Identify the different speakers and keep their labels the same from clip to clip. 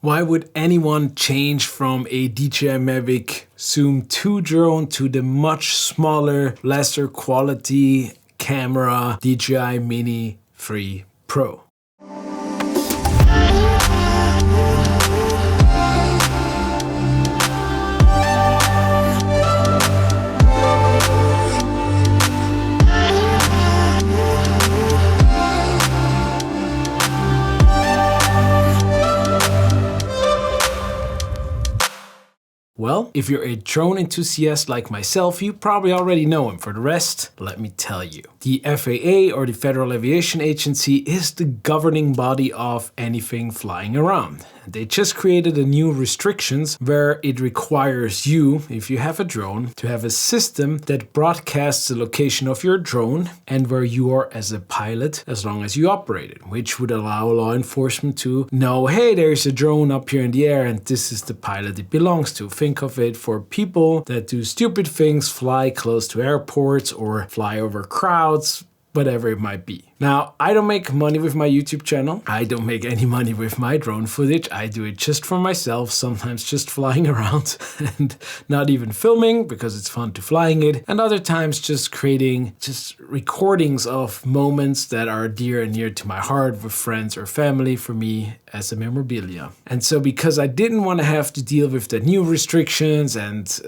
Speaker 1: Why would anyone change from a DJI Mavic Zoom 2 drone to the much smaller, lesser quality camera DJI Mini 3 Pro? Well, if you're a drone enthusiast like myself, you probably already know him. For the rest, let me tell you. The FAA, or the Federal Aviation Agency, is the governing body of anything flying around. They just created a new restrictions where it requires you, if you have a drone, to have a system that broadcasts the location of your drone and where you are as a pilot as long as you operate it, which would allow law enforcement to know, hey, there's a drone up here in the air and this is the pilot it belongs to. Think of it for people that do stupid things, fly close to airports or fly over crowds, whatever it might be. Now, I don't make money with my YouTube channel. I don't make any money with my drone footage. I do it just for myself, sometimes just flying around and not even filming because it's fun to flying it. And other times just creating just recordings of moments that are dear and near to my heart with friends or family for me as a memorabilia. And so because I didn't want to have to deal with the new restrictions and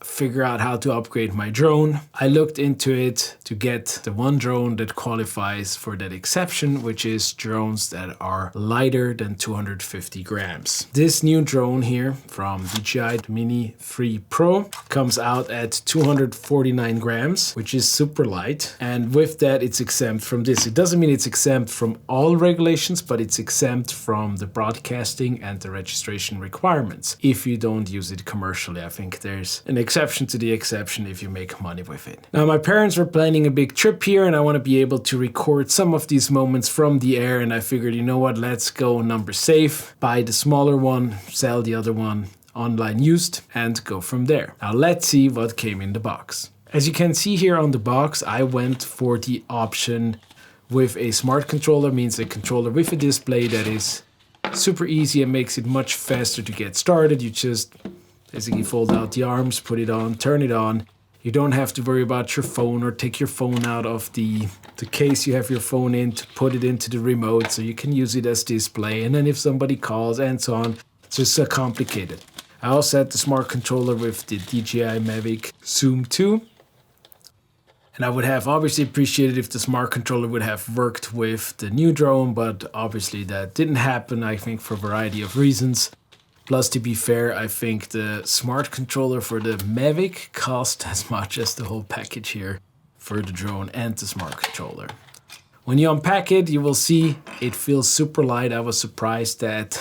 Speaker 1: figure out how to upgrade my drone, I looked into it to get the one drone that qualifies for that exception, which is drones that are lighter than 250 grams. This new drone here from DJI Mini 3 Pro comes out at 249 grams, which is super light. And with that, it's exempt from this. It doesn't mean it's exempt from all regulations, but it's exempt from the broadcasting and the registration requirements if you don't use it commercially. I think there's an exception to the exception if you make money with it. Now, my parents were planning a big trip here and I want to be able to record some of these moments from the air, and I figured, you know what, let's go number safe, buy the smaller one, sell the other one online used, and go from there. Now let's see what came in the box. As you can see here on the box, I went for the option with a smart controller, means a controller with a display that is super easy and makes it much faster to get started. You just basically fold out the arms, put it on, turn it on. You don't have to worry about your phone or take your phone out of the case you have your phone in to put it into the remote so you can use it as display. And then if somebody calls and so on, it's just so complicated. I also had the smart controller with the DJI Mavic Zoom 2. And I would have obviously appreciated if the smart controller would have worked with the new drone, but obviously that didn't happen, I think, for a variety of reasons. Plus, to be fair, I think the smart controller for the Mavic cost as much as the whole package here for the drone and the smart controller. When you unpack it, you will see it feels super light. I was surprised that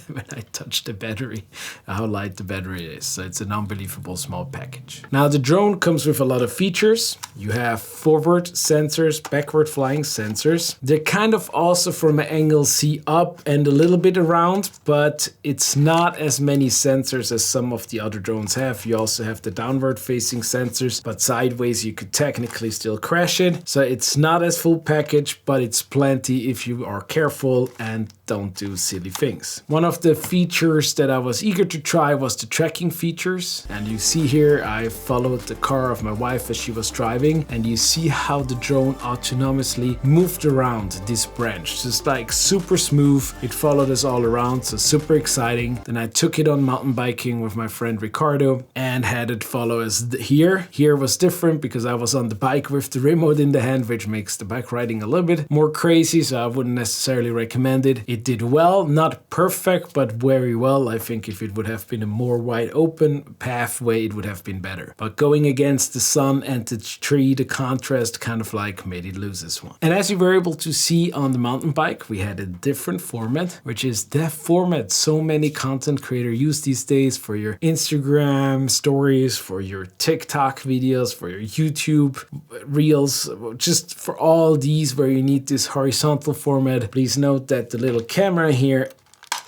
Speaker 1: when I touched the battery, how light the battery is. So it's an unbelievable small package. Now the drone comes with a lot of features. You have forward sensors, backward flying sensors. They're kind of also from an angle see up and a little bit around, but it's not as many sensors as some of the other drones have. You also have the downward facing sensors, but sideways you could technically still crash it. So it's not as full package, but it's plenty if you are careful and don't do silly things. One of the features that I was eager to try was the tracking features. And you see here, I followed the car of my wife as she was driving, and you see how the drone autonomously moved around this branch. Just like super smooth. It followed us all around, so super exciting. Then I took it on mountain biking with my friend Ricardo and had it follow us here. Here was different because I was on the bike with the remote in the hand, which makes the bike riding a little bit more crazy, so I wouldn't necessarily recommend it. It did well, not perfect, but very well. I think if it would have been a more wide open pathway, it would have been better. But going against the sun and the tree, the contrast kind of like made it lose this one. And as you were able to see on the mountain bike, we had a different format, which is that format so many content creators use these days for your Instagram stories, for your TikTok videos, for your YouTube reels, just for all these where you need this horizontal format. Please note that the little camera here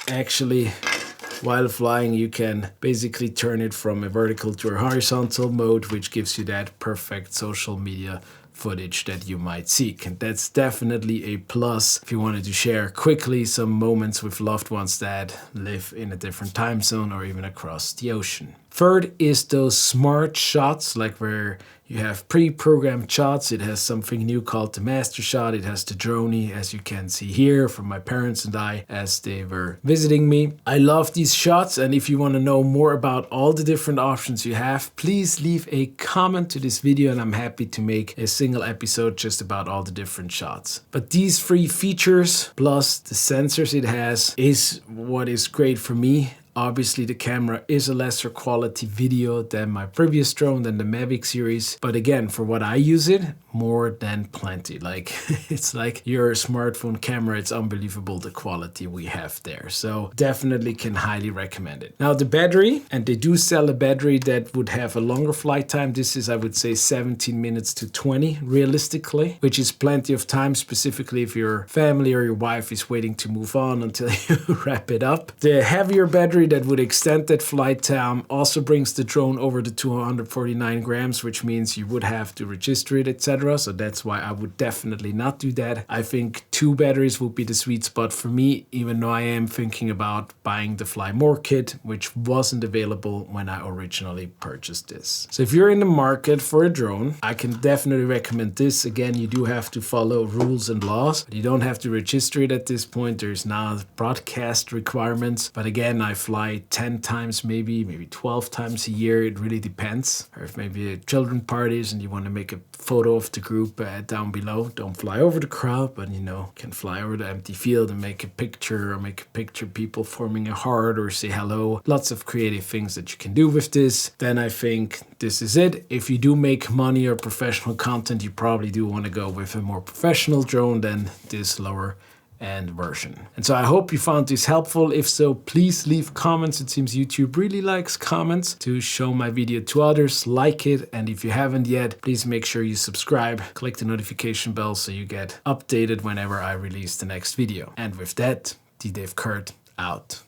Speaker 1: actually, while flying, you can basically turn it from a vertical to a horizontal mode, which gives you that perfect social media footage that you might seek. And that's definitely a plus if you wanted to share quickly some moments with loved ones that live in a different time zone or even across the ocean. Third is those smart shots, like where you have pre-programmed shots. It has something new called the master shot. It has the droney, as you can see here from my parents and I as they were visiting me. I love these shots, and if you want to know more about all the different options you have, please leave a comment to this video and I'm happy to make a single episode just about all the different shots. But these 3 features plus the sensors it has is what is great for me. Obviously, the camera is a lesser quality video than my previous drone, than the Mavic series. But again, for what I use it, more than plenty. Like, it's like your smartphone camera. It's unbelievable the quality we have there. So definitely can highly recommend it. Now the battery, and they do sell a battery that would have a longer flight time. This is, I would say, 17 minutes to 20 realistically, which is plenty of time, specifically if your family or your wife is waiting to move on until you wrap it up. The heavier battery that would extend that flight time also brings the drone over the 249 grams, which means you would have to register it, etc. So that's why I would definitely not do that. I think 2 batteries would be the sweet spot for me, even though I am thinking about buying the Fly More kit, which wasn't available when I originally purchased this. So if you're in the market for a drone, I can definitely recommend this. Again, you do have to follow rules and laws, but you don't have to register it at this point. There's now broadcast requirements, but again, I fly 10 times, maybe 12 times a year. It really depends. Or if maybe a children parties and you want to make a photo of the group down below, don't fly over the crowd, but you know, can fly over the empty field and make a picture, or make a picture people forming a heart or say hello. Lots of creative things that you can do with this. Then I think this is it. If you do make money or professional content, you probably do want to go with a more professional drone than this lower end version. And so I hope you found this helpful. If so, please leave comments. It seems YouTube really likes comments to show my video to others. Like it, and if you haven't yet, please make sure you subscribe, click the notification bell so you get updated whenever I release the next video. And with that, D. Dave Kurt out.